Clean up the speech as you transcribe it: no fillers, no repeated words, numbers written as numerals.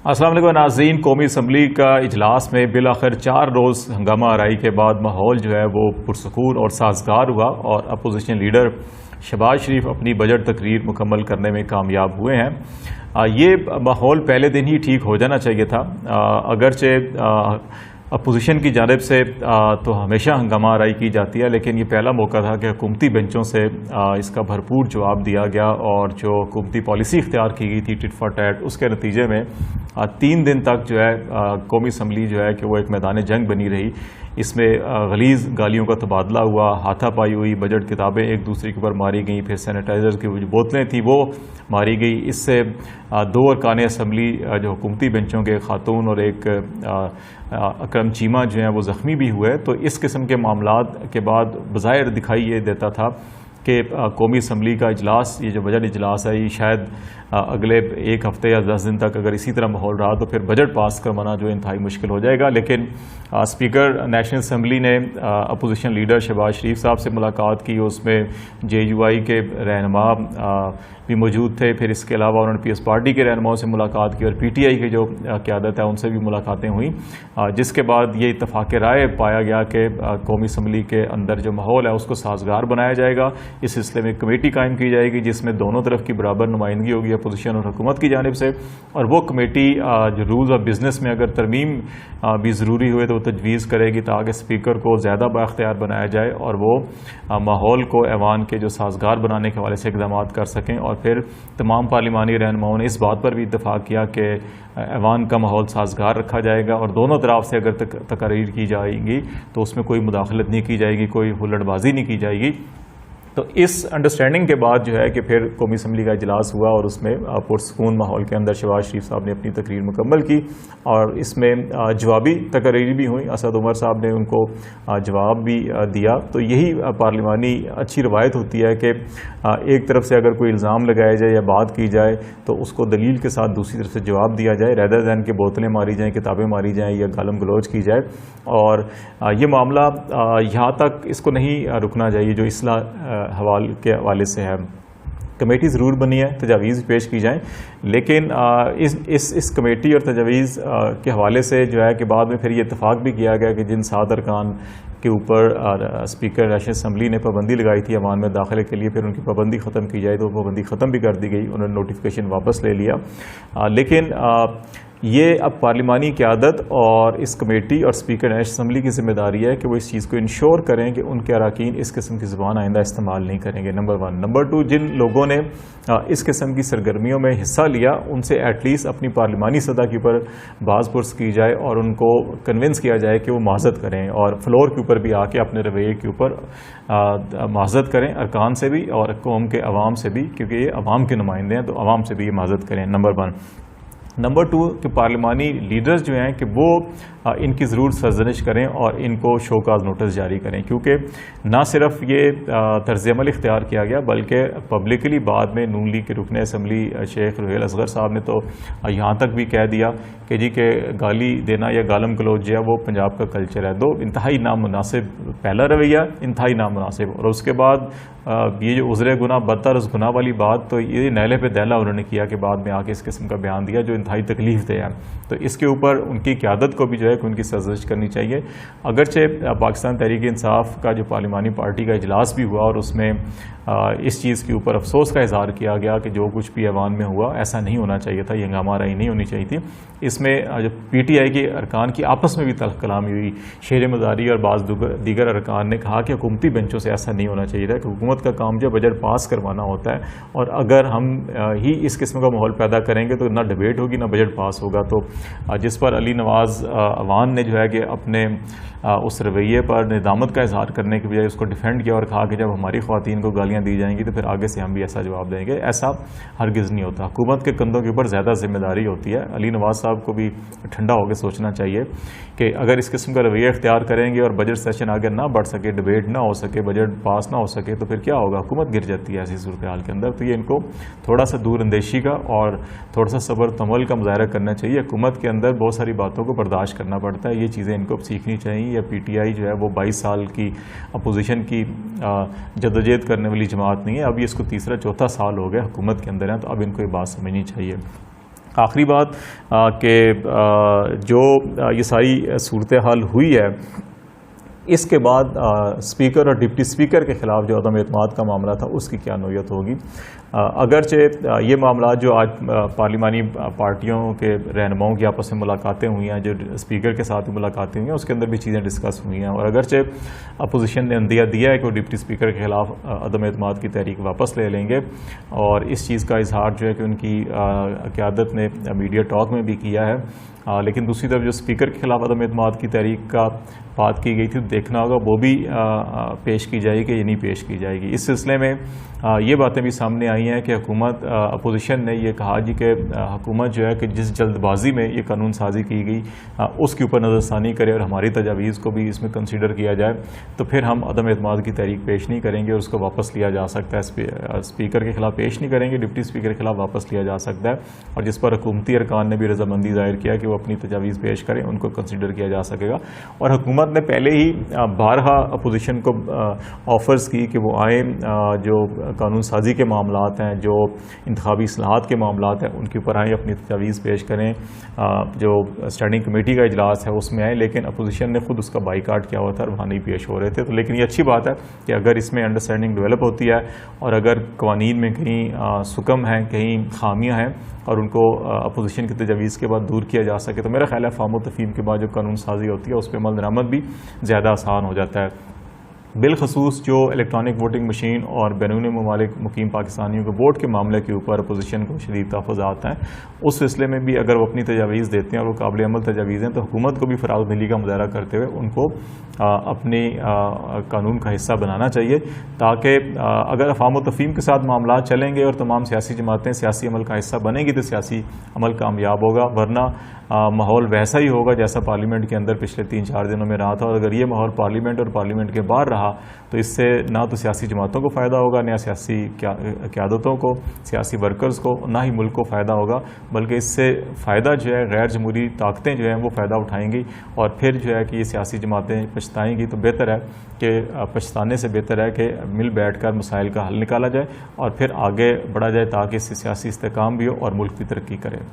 السلام علیکم ناظرین، قومی اسمبلی کا اجلاس میں بالآخر 4 روز ہنگامہ آرائی کے بعد ماحول جو ہے وہ پرسکون اور سازگار ہوا اور اپوزیشن لیڈر شہباز شریف اپنی بجٹ تقریر مکمل کرنے میں کامیاب ہوئے ہیں۔ یہ ماحول پہلے دن ہی ٹھیک ہو جانا چاہیے تھا، اگرچہ اپوزیشن کی جانب سے تو ہمیشہ ہنگامہ آرائی کی جاتی ہے، لیکن یہ پہلا موقع تھا کہ حکومتی بینچوں سے اس کا بھرپور جواب دیا گیا، اور جو حکومتی پالیسی اختیار کی گئی تھی ٹٹ فار ٹیٹ، اس کے نتیجے میں 3 دن تک جو ہے قومی اسمبلی جو ہے کہ وہ ایک میدان جنگ بنی رہی۔ اس میں غلیظ گالیوں کا تبادلہ ہوا، ہاتھا پائی ہوئی، بجٹ کتابیں ایک دوسرے کے اوپر ماری گئیں، پھر سینیٹائزر کی جو بوتلیں تھیں وہ ماری گئی۔ اس سے 2 ارکان اسمبلی جو حکومتی بینچوں کے خاتون اور ایک اکرم چیمہ جو ہیں وہ زخمی بھی ہوئے۔ تو اس قسم کے معاملات کے بعد بظاہر دکھائی یہ دیتا تھا کہ قومی اسمبلی کا اجلاس، یہ جو بجٹ اجلاس ہے، یہ شاید اگلے 1 ہفتے یا 10 دن تک اگر اسی طرح ماحول رہا تو پھر بجٹ پاس کروانا جو انتہائی مشکل ہو جائے گا۔ لیکن اسپیکر نیشنل اسمبلی نے اپوزیشن لیڈر شہباز شریف صاحب سے ملاقات کی، اس میں JUI کے رہنما بھی موجود تھے، پھر اس کے علاوہ انہوں نے PS پارٹی کے رہنماؤں سے ملاقات کی، اور PTI کی جو قیادت ہے ان سے بھی ملاقاتیں ہوئیں، جس کے بعد یہ اتفاق رائے پایا گیا کہ قومی اسمبلی کے اندر جو ماحول ہے اس کو سازگار بنایا جائے گا۔ اس سلسلے میں کمیٹی قائم کی جائے گی جس میں دونوں طرف کی برابر نمائندگی ہوگی، اپوزیشن اور حکومت کی جانب سے، اور وہ کمیٹی جو رولز آف بزنس میں اگر ترمیم بھی ضروری ہوئے تو وہ تجویز کرے گی تاکہ اسپیکر کو زیادہ بااختیار بنایا جائے اور وہ ماحول کو ایوان کے جو سازگار بنانے کے حوالے سے اقدامات کر سکیں۔ اور پھر تمام پارلیمانی رہنماؤں نے اس بات پر بھی اتفاق کیا کہ ایوان کا ماحول سازگار رکھا جائے گا، اور دونوں طرف سے اگر تقاریر کی جائے گی تو اس میں کوئی مداخلت نہیں کی جائے گی، کوئی ہلڑ بازی نہیں کی جائے گی۔ تو اس انڈرسٹینڈنگ کے بعد جو ہے کہ پھر قومی اسمبلی کا اجلاس ہوا، اور اس میں پرسکون ماحول کے اندر شہباز شریف صاحب نے اپنی تقریر مکمل کی، اور اس میں جوابی تقریر بھی ہوئی، اسد عمر صاحب نے ان کو جواب بھی دیا۔ تو یہی پارلیمانی اچھی روایت ہوتی ہے کہ ایک طرف سے اگر کوئی الزام لگایا جائے یا بات کی جائے تو اس کو دلیل کے ساتھ دوسری طرف سے جواب دیا جائے، ریدر دین کہ بوتلیں ماری جائیں، کتابیں ماری جائیں یا گالم گلوچ کی جائے۔ اور یہ معاملہ یہاں تک اس کو نہیں رکنا چاہیے جو اصلاح حوالے کے حوالے سے ہے۔ کمیٹی ضرور بنی ہے، تجاویز پیش کی جائیں، لیکن اس کمیٹی اور تجاویز کے حوالے سے جو ہے کہ بعد میں پھر یہ اتفاق بھی کیا گیا کہ جن 7 ارکان کے اوپر اسپیکر نیشنل اسمبلی نے پابندی لگائی تھی ایوان میں داخلے کے لیے، پھر ان کی پابندی ختم کی جائے تو وہ پابندی ختم بھی کر دی گئی، انہوں نے نوٹیفیکیشن واپس لے لیا۔ لیکن یہ اب پارلیمانی قیادت اور اس کمیٹی اور اسپیکر نیشنل اسمبلی کی ذمہ داری ہے کہ وہ اس چیز کو انشور کریں کہ ان کے اراکین اس قسم کی زبان آئندہ استعمال نہیں کریں گے، نمبر 1۔ نمبر 2، جن لوگوں نے اس قسم کی سرگرمیوں میں حصہ لیا ان سے ایٹ لیسٹ اپنی پارلیمانی سطح کے اوپر باز پرس کی جائے اور ان کو کنونس کیا جائے کہ وہ معذرت کریں، اور فلور کے اوپر بھی آ کے اپنے رویے کے اوپر معذرت کریں، ارکان سے بھی اور قوم کے عوام سے بھی، کیونکہ یہ عوام کے نمائندے ہیں تو عوام سے بھی یہ معذرت کریں، نمبر 1۔ نمبر 2 کہ پارلیمانی لیڈرز جو ہیں کہ وہ ان کی ضرور سرزنش کریں اور ان کو شوکاز نوٹس جاری کریں، کیونکہ نہ صرف یہ طرز عمل اختیار کیا گیا بلکہ پبلکلی بعد میں نون لیگ کے رکن اسمبلی شیخ روہیل اصغر صاحب نے تو یہاں تک بھی کہہ دیا کہ جی کہ گالی دینا یا گالم گلوچ جو ہے وہ پنجاب کا کلچر ہے۔ انتہائی نامناسب پہلا رویہ، انتہائی نامناسب، اور اس کے بعد یہ جو عذر گناہ بدتر از گناہ والی بات، تو یہ نیلے پہ دیلا انہوں نے کیا کہ بعد میں آ کے اس قسم کا بیان دیا جو انتہائی تکلیف دہ ہے۔ تو اس کے اوپر ان کی قیادت کو بھی جو ہے کہ ان کی سرزنش کرنی چاہیے۔ اگرچہ پاکستان تحریک انصاف کا جو پارلیمانی پارٹی کا اجلاس بھی ہوا اور اس میں اس چیز کے اوپر افسوس کا اظہار کیا گیا کہ جو کچھ بھی ایوان میں ہوا ایسا نہیں ہونا چاہیے تھا، یہ ہنگامہ آرائی نہیں ہونی چاہیے تھی۔ اس میں جو PTI کے ارکان کی آپس میں بھی تلخ کلامی ہوئی، شیر مزاری اور بعض دیگر ارکان نے کہا کہ حکومتی بینچوں سے ایسا نہیں ہونا چاہیے تھا، کہ حکومت کا کام جو بجٹ پاس کروانا ہوتا ہے، اور اگر ہم ہی اس قسم کا ماحول پیدا کریں گے تو نہ ڈبیٹ ہوگی نہ بجٹ پاس ہوگا۔ تو جس پر علی نواز عوان نے جو ہے کہ اپنے اس رویے پر ندامت کا اظہار کرنے کی بجائے اس کو ڈیفینڈ کیا اور کہا کہ جب ہماری خواتین کو گالیاں دی جائیں گی تو پھر آگے سے ہم بھی ایسا جواب دیں گے۔ ایسا ہرگز نہیں ہوتا، حکومت کے کندھوں کے اوپر زیادہ ذمہ داری ہوتی ہے۔ علی نواز صاحب کو بھی ٹھنڈا ہو کے سوچنا چاہیے کہ اگر اس قسم کا رویہ اختیار کریں گے اور بجٹ سیشن آگے نہ بڑھ سکے، ڈبیٹ نہ ہو سکے، بجٹ پاس نہ ہو سکے تو پھر کیا ہوگا؟ حکومت گر جاتی ہے ایسی صورتحال کے اندر۔ تو یہ ان کو تھوڑا سا دور اندیشی کا اور تھوڑا سا صبر تمل کا مظاہرہ کرنا چاہیے۔ حکومت کے اندر بہت ساری باتوں کو برداشت کرنا پڑتا ہے، یہ چیزیں ان کو سیکھنی چاہیے۔ یا PTI جو ہے وہ 22 سال کی اپوزیشن کی جدوجہد کرنے والی جماعت نہیں ہے، اب یہ اس کو 3 4 سال ہو گیا حکومت کے اندر ہے، تو اب ان کو یہ بات سمجھنی چاہیے۔ آخری بات کہ جو یہ ساری صورتحال ہوئی ہے، اس کے بعد اسپیکر اور ڈپٹی اسپیکر کے خلاف جو عدم اعتماد کا معاملہ تھا اس کی کیا نوعیت ہوگی۔ اگرچہ یہ معاملات جو آج پارلیمانی پارٹیوں کے رہنماؤں کی آپس میں ملاقاتیں ہوئی ہیں، جو اسپیکر کے ساتھ ملاقاتیں ہوئی ہیں، اس کے اندر بھی چیزیں ڈسکس ہوئی ہیں، اور اگرچہ اپوزیشن نے اندیہ دیا ہے کہ وہ ڈپٹی اسپیکر کے خلاف عدم اعتماد کی تحریک واپس لے لیں گے، اور اس چیز کا اظہار جو ہے کہ ان کی قیادت نے میڈیا ٹاک میں بھی کیا ہے، لیکن دوسری طرف جو اسپیکر کے خلاف عدم اعتماد کی تحریک کا بات کی گئی تھی، دیکھنا ہوگا وہ بھی پیش کی جائے گی کہ یہ نہیں پیش کی جائے گی۔ اس سلسلے میں یہ باتیں بھی سامنے آئی ہیں کہ حکومت اپوزیشن نے یہ کہا جی کہ حکومت جو ہے کہ جس جلد بازی میں یہ قانون سازی کی گئی اس کے اوپر نظر ثانی کرے اور ہماری تجاویز کو بھی اس میں کنسیڈر کیا جائے، تو پھر ہم عدم اعتماد کی تحریک پیش نہیں کریں گے اور اس کو واپس لیا جا سکتا ہے۔ اسپیکر کے خلاف پیش نہیں کریں گے، ڈپٹی اسپیکر کے خلاف واپس لیا جا سکتا ہے، اور جس پر حکومتی ارکان نے بھی رضامندی ظاہر کیا کہ وہ اپنی تجاویز پیش کریں، ان کو کنسیڈر کیا جا سکے گا۔ اور حکومت نے پہلے ہی بارہا اپوزیشن کو آفرز کی کہ وہ آئیں، جو قانون سازی کے معاملات ہیں، جو انتخابی اصلاحات کے معاملات ہیں، ان کے اوپر آئیں، اپنی تجاویز پیش کریں، جو اسٹینڈنگ کمیٹی کا اجلاس ہے اس میں آئیں، لیکن اپوزیشن نے خود اس کا بائیکاٹ کیا ہوا تھا اور وہاں نہیں پیش ہو رہے تھے۔ تو لیکن یہ اچھی بات ہے کہ اگر اس میں انڈرسٹینڈنگ ڈیولپ ہوتی ہے اور اگر قوانین میں کہیں سکم ہیں، کہیں خامیاں ہیں، اور ان کو اپوزیشن کی تجاویز کے بعد دور کیا جا سکے، تو میرا خیال ہے فہم و تفہیم کے بعد جو قانون سازی ہوتی ہے اس پہ عمل درآمد بھی زیادہ آسان ہو جاتا ہے۔ بالخصوص جو الیکٹرانک ووٹنگ مشین اور بیرون ممالک مقیم پاکستانیوں کے ووٹ کے معاملے کے اوپر اپوزیشن کو شدید تحفظات ہیں، اس سلسلے میں بھی اگر وہ اپنی تجاویز دیتے ہیں اور وہ قابل عمل تجاویز ہیں، تو حکومت کو بھی فراغ دلی کا مظاہرہ کرتے ہوئے ان کو اپنے قانون کا حصہ بنانا چاہیے، تاکہ اگر افہام و تفہیم کے ساتھ معاملات چلیں گے اور تمام سیاسی جماعتیں سیاسی عمل کا حصہ بنیں گی تو سیاسی عمل کامیاب ہوگا، ورنہ ماحول ویسا ہی ہوگا جیسا پارلیمنٹ کے اندر پچھلے 3-4 دنوں میں رہا تھا، اور اگر یہ ماحول پارلیمنٹ اور پارلیمنٹ کے باہر رہا تو اس سے نہ تو سیاسی جماعتوں کو فائدہ ہوگا، نہ سیاسی قیادتوں کو، سیاسی ورکرز کو، نہ ہی ملک کو فائدہ ہوگا، بلکہ اس سے فائدہ جو ہے غیر جمہوری طاقتیں جو ہیں وہ فائدہ اٹھائیں گی، اور پھر جو ہے کہ یہ سیاسی جماعتیں پچھتائیں گی۔ تو بہتر ہے کہ پچھتانے سے بہتر ہے کہ مل بیٹھ کر مسائل کا حل نکالا جائے اور پھر آگے بڑھا جائے، تاکہ اس سے سیاسی استحکام بھی ہو اور ملک بھی ترقی کرے۔